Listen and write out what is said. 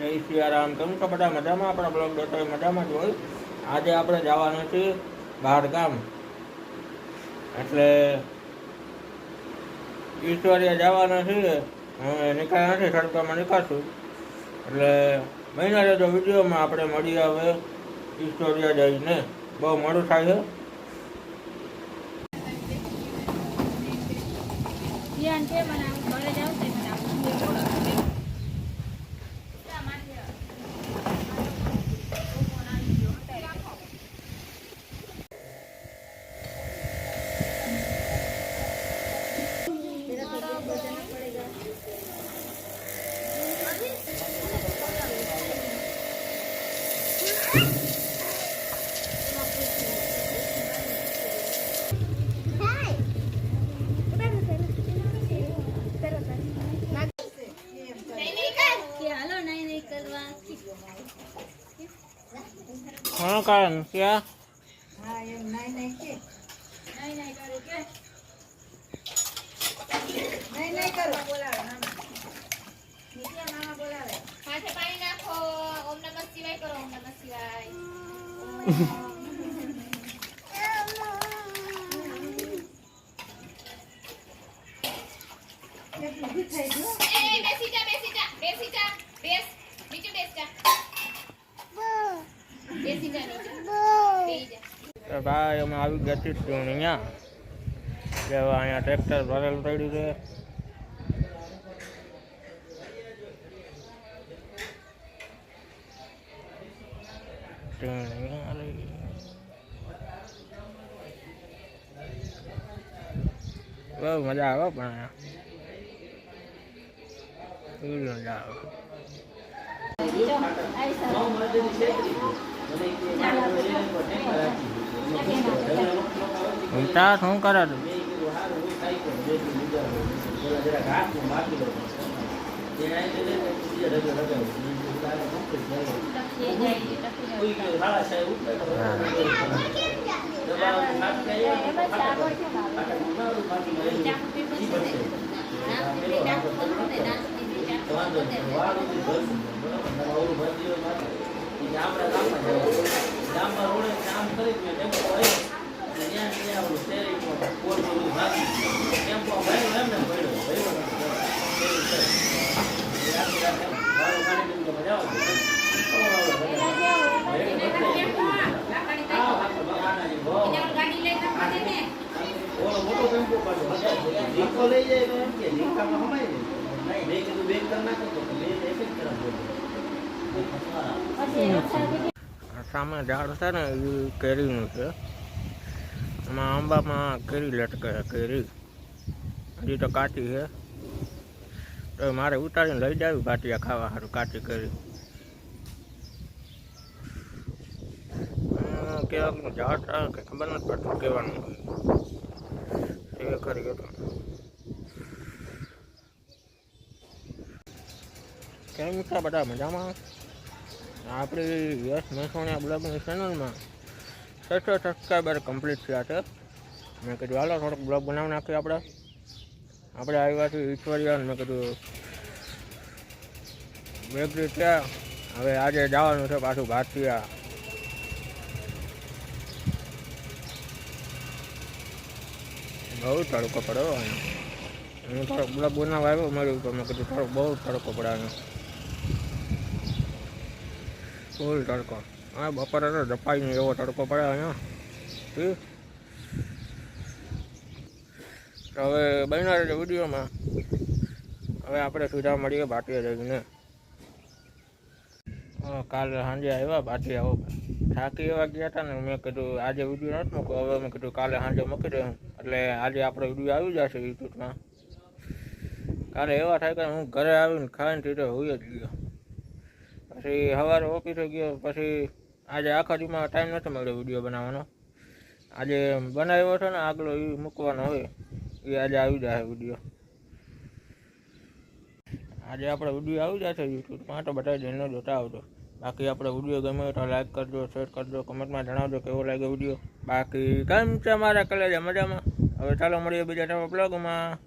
જય સિયારામ. કેમ છો બધા? મજામાં? આપણા બ્લોગ જોતા મજામાં જ હોય. આજે આપણે જવાનું છે બહાર ગામ, એટલે ઈશ્વરીય જવાના છીએ. હવે નીકળ્યા નથી, તડકામાં નીકળશું. એટલે મહિના રહેતો વિડીયોમાં આપણે મળીએ હવે ઈશ્વરીય જઈને. બહુ મોડું થાય હા કારણ ક્યાં ભાઈ અમે આવી ગયા છીએ અહીંયા જેવા અહીંયા ટ્રેક્ટર ભરેલું પડ્યું છે. બહુ મજા આવે પણ મજા આવે. ચા શું કરે તું? સામે ઝાડ છે ને એ કેરીનું છે. એમાં આંબામાં કેરી લટકે છે. કેરી હજી તો કાચી છે, તો મારે ઉતારીને લઈ જાવી ભાટિયા ખાવા સારું કાચી કેરી. કેવાનું ઝાડ કે ખબર નથી પડતું કહેવાનું એ ખરી હતું. કેમ છે બધા મજામાં? આપણી યશ મહેસાણા બ્લોગની ચેનલમાં 600 સબસ્ક્રાઈબર કમ્પ્લીટ થયા છે. મેં કીધું હાલો થોડોક બ્લોગ બનાવી નાખીએ. આપણે આવ્યા છીએ ઈશ્વરીય. મેં કીધું બેગરી ત્યાં હવે આજે જવાનું છે પાછું ભાટિયા. બહુ તડકો પડ્યો. હું થોડોક બ્લોગ બનાવવા આવ્યો મળ્યું તો મેં કીધું થોડોક બહુ તડકો પડ્યો. ફૂલ તડકો. હા બપોરે તો જપાઈ નહીં એવો તડકો પડે અહીંયા. હવે બન્યા રહેજો વિડીયોમાં. હવે આપણે સીધા મળીએ ભાટિયા જઈને. કાલે સાંજે આવ્યા ભાટિયા. થાકી એવા ગયા હતા ને મેં કીધું આજે વિડીયો નથી મૂકવો. હવે મેં કીધું કાલે સાંજે મૂકી દઉં. એટલે આજે આપણે વિડીયો આવી જશે યુટ્યુબમાં. કાલે એવા થાય કે હું ઘરે આવીને ખાઈને સીધો હોઈ જ ગયો. પછી સવારે ઓફિસે ગયો. પછી આજે આખા દીમાં ટાઈમ નથી મળ્યો વિડીયો બનાવવાનો. આજે બનાવ્યો છે ને આગલો એ મૂકવાનો હોય એ આજે આવી જાય વિડીયો. આજે આપણે વિડીયો આવી જશે યુટ્યુબમાં, તો બધા જઈને જોતા આવજો. બાકી આપણે વિડીયો ગમે તો લાઈક કરજો, શેર કરજો, કમેન્ટમાં જણાવજો કેવો લાગ્યો વિડીયો. બાકી કેમ છે મારા કલેજા? મજામાં? હવે ચાલો મળીએ બીજા નવા બ્લોગમાં.